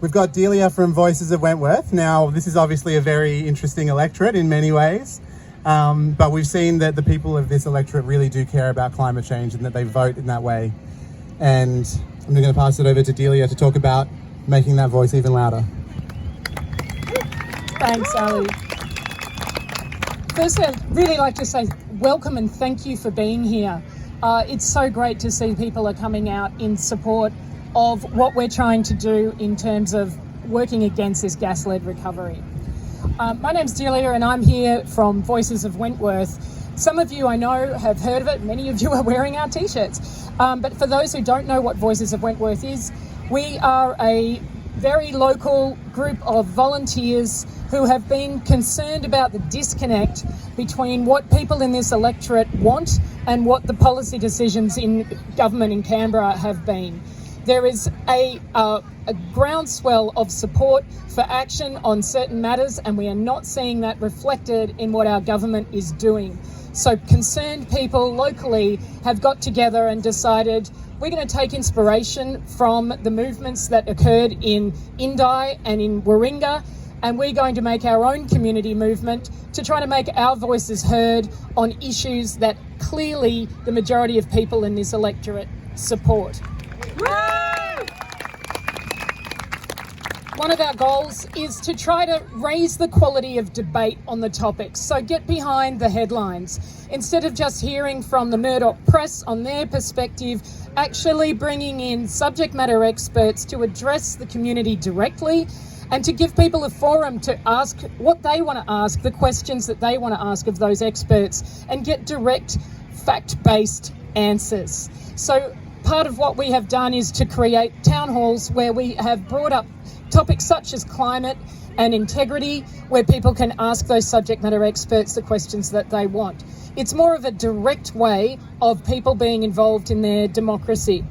We've got Delia from Voices of Wentworth. Now, this is obviously a very interesting electorate in many ways, but we've seen that the people of this electorate really do care about climate change and that they vote in that way. And I'm going to pass it over to Delia to talk about making that voice even louder. Thanks, Ali. Firstly, I'd really like to say welcome and thank you for being here. It's so great to see people are coming out in support of what we're trying to do in terms of working against this gas-led recovery. My name's Delia and I'm here from Voices of Wentworth. Some of you I know have heard of it, many of you are wearing our t-shirts. But for those who don't know what Voices of Wentworth is, we are a very local group of volunteers who have been concerned about the disconnect between what people in this electorate want and what the policy decisions in government in Canberra have been. There is a groundswell of support for action on certain matters, and we are not seeing that reflected in what our government is doing. So concerned people locally have got together and decided we're going to take inspiration from the movements that occurred in Indi and in Warringah, and we're going to make our own community movement to try to make our voices heard on issues that clearly the majority of people in this electorate support. One of our goals is to try to raise the quality of debate on the topics. So get behind the headlines. Instead of just hearing from the Murdoch press on their perspective, actually bringing in subject matter experts to address the community directly and to give people a forum to ask what they want to ask, the questions that they want to ask of those experts, and get direct, fact-based answers. So part of what we have done is to create town halls where we have brought up topics such as climate and integrity, where people can ask those subject matter experts the questions that they want. It's more of a direct way of people being involved in their democracy.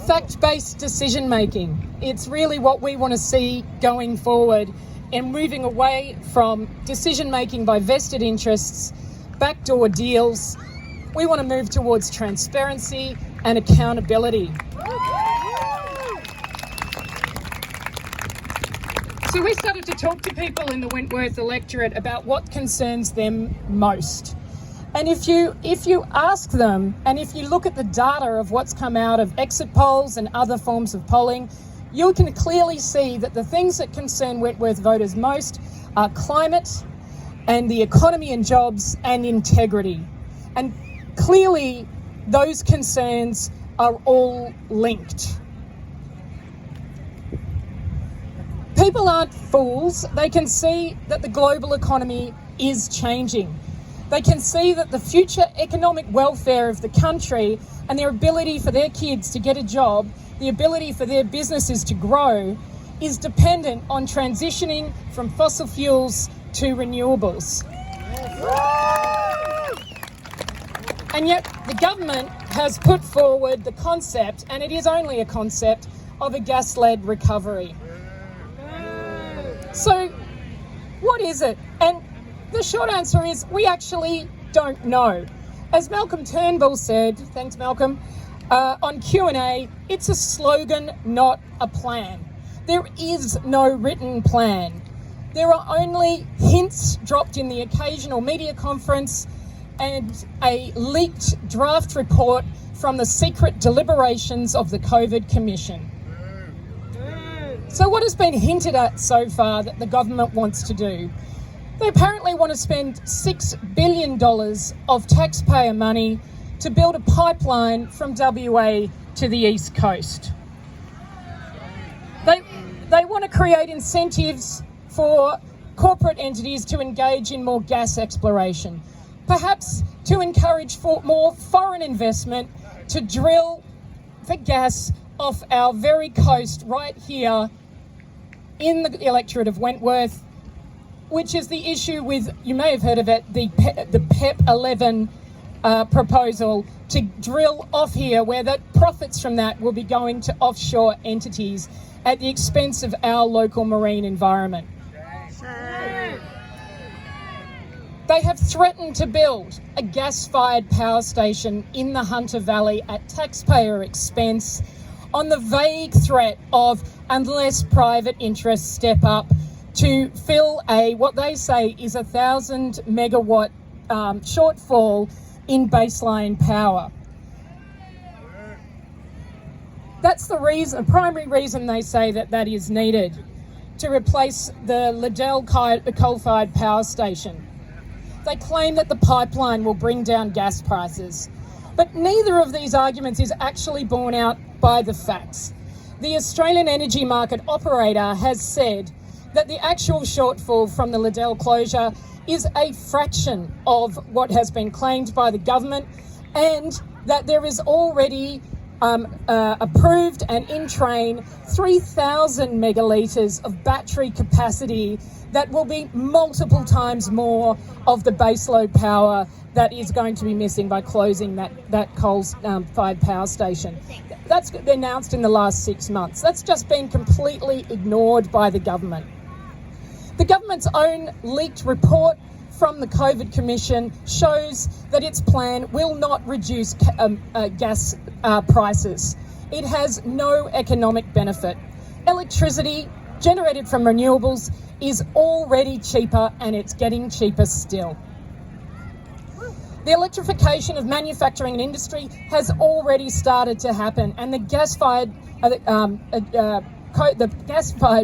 Fact-based decision making. It's really what we want to see going forward, and moving away from decision making by vested interests, backdoor deals. We want to move towards transparency and accountability. So we started to talk to people in the Wentworth electorate about what concerns them most. And if you ask them, and if you look at the data of what's come out of exit polls and other forms of polling, you can clearly see that the things that concern Wentworth voters most are climate and the economy and jobs and integrity. And clearly those concerns are all linked. People aren't fools. They can see that the global economy is changing. They can see that the future economic welfare of the country and their ability for their kids to get a job, the ability for their businesses to grow, is dependent on transitioning from fossil fuels to renewables. And yet the government has put forward the concept, and it is only a concept, of a gas-led recovery. So what is it? And the short answer is we actually don't know. As Malcolm Turnbull said, thanks Malcolm, on Q&A, it's a slogan, not a plan. There is no written plan. There are only hints dropped in the occasional media conference and a leaked draft report from the secret deliberations of the COVID Commission. So what has been hinted at so far that the government wants to do? They apparently want to spend $6 billion of taxpayer money to build a pipeline from WA to the East Coast. They want to create incentives for corporate entities to engage in more gas exploration, perhaps to encourage more foreign investment to drill for gas off our very coast right here in the electorate of Wentworth, which is the issue with, you may have heard of it, the PEP 11 proposal to drill off here, where the profits from that will be going to offshore entities at the expense of our local marine environment. They have threatened to build a gas-fired power station in the Hunter Valley at taxpayer expense on the vague threat of unless private interests step up to fill what they say is 1,000 megawatt shortfall in baseline power. That's the primary reason they say that is needed, to replace the Liddell coal-fired power station. They claim that the pipeline will bring down gas prices, but neither of these arguments is actually borne out by the facts. The Australian Energy Market Operator has said that the actual shortfall from the Liddell closure is a fraction of what has been claimed by the government, and that there is already approved and in train 3,000 megalitres of battery capacity that will be multiple times more of the baseload power that is going to be missing by closing that coal-fired power station. That's been announced in the last 6 months. That's just been completely ignored by the government. The government's own leaked report from the COVID Commission shows that its plan will not reduce gas prices. It has no economic benefit. Electricity generated from renewables is already cheaper, and it's getting cheaper still. The electrification of manufacturing and industry has already started to happen, and the gas-fired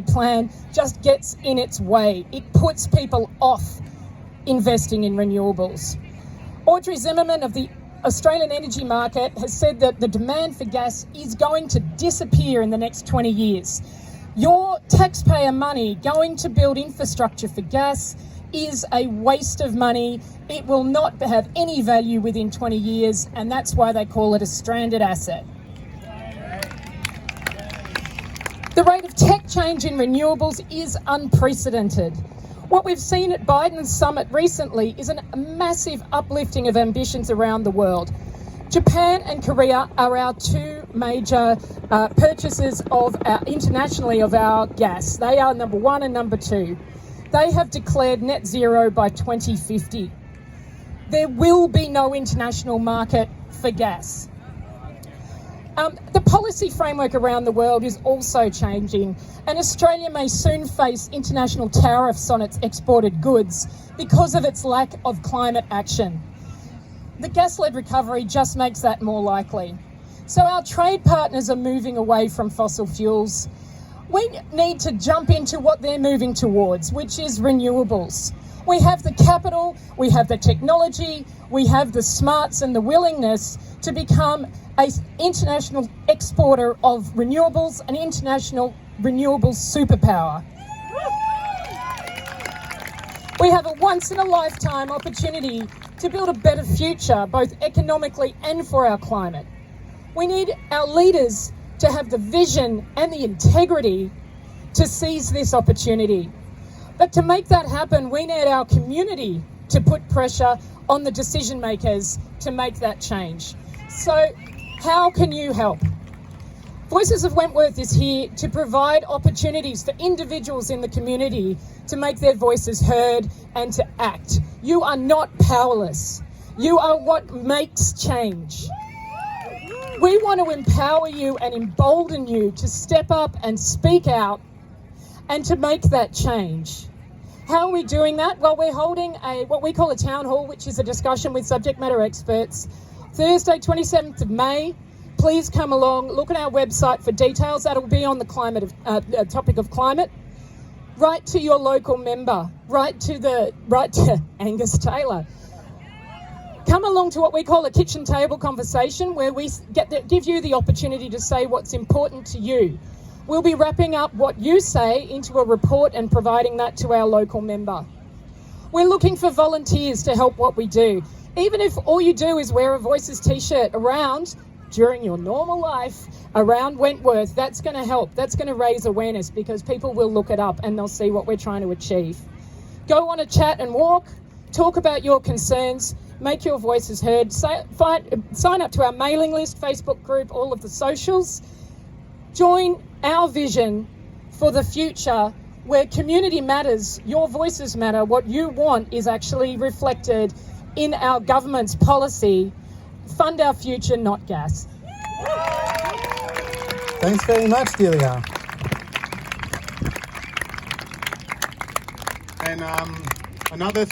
plan just gets in its way. It puts people off investing in renewables. Audrey Zimmerman of the Australian Energy Market has said that the demand for gas is going to disappear in the next 20 years. Your taxpayer money going to build infrastructure for gas is a waste of money. It will not have any value within 20 years, and that's why they call it a stranded asset. The rate of tech change in renewables is unprecedented. What we've seen at Biden's summit recently is a massive uplifting of ambitions around the world. Japan and Korea are our two major purchasers internationally of our gas. They are number one and number two. They have declared net zero by 2050. There will be no international market for gas. The policy framework around the world is also changing, and Australia may soon face international tariffs on its exported goods because of its lack of climate action. The gas-led recovery just makes that more likely. So our trade partners are moving away from fossil fuels. We need to jump into what they're moving towards, which is renewables. We have the capital, we have the technology, we have the smarts and the willingness to become an international exporter of renewables, an international renewables superpower. We have a once-in-a-lifetime opportunity to build a better future, both economically and for our climate. We need our leaders to have the vision and the integrity to seize this opportunity. But to make that happen, we need our community to put pressure on the decision makers to make that change. So how can you help? Voices of Wentworth is here to provide opportunities for individuals in the community to make their voices heard and to act. You are not powerless. You are what makes change. We want to empower you and embolden you to step up and speak out and to make that change. How are we doing that? Well, we're holding what we call a town hall, which is a discussion with subject matter experts, Thursday, 27th of May. Please come along, look at our website for details. That'll be on the topic of climate. Write to your local member, write to Angus Taylor. Come along to what we call a kitchen table conversation, where we give you the opportunity to say what's important to you. We'll be wrapping up what you say into a report and providing that to our local member. We're looking for volunteers to help what we do. Even if all you do is wear a Voices t-shirt around during your normal life around Wentworth, that's going to help. That's going to raise awareness, because people will look it up and they'll see what we're trying to achieve. Go on a chat and walk, talk about your concerns, make your voices heard, sign up to our mailing list, Facebook group, all of the socials. Join our vision for the future where community matters, your voices matter, what you want is actually reflected in our government's policy. Fund our future, not gas. Thanks very much, Delia. And another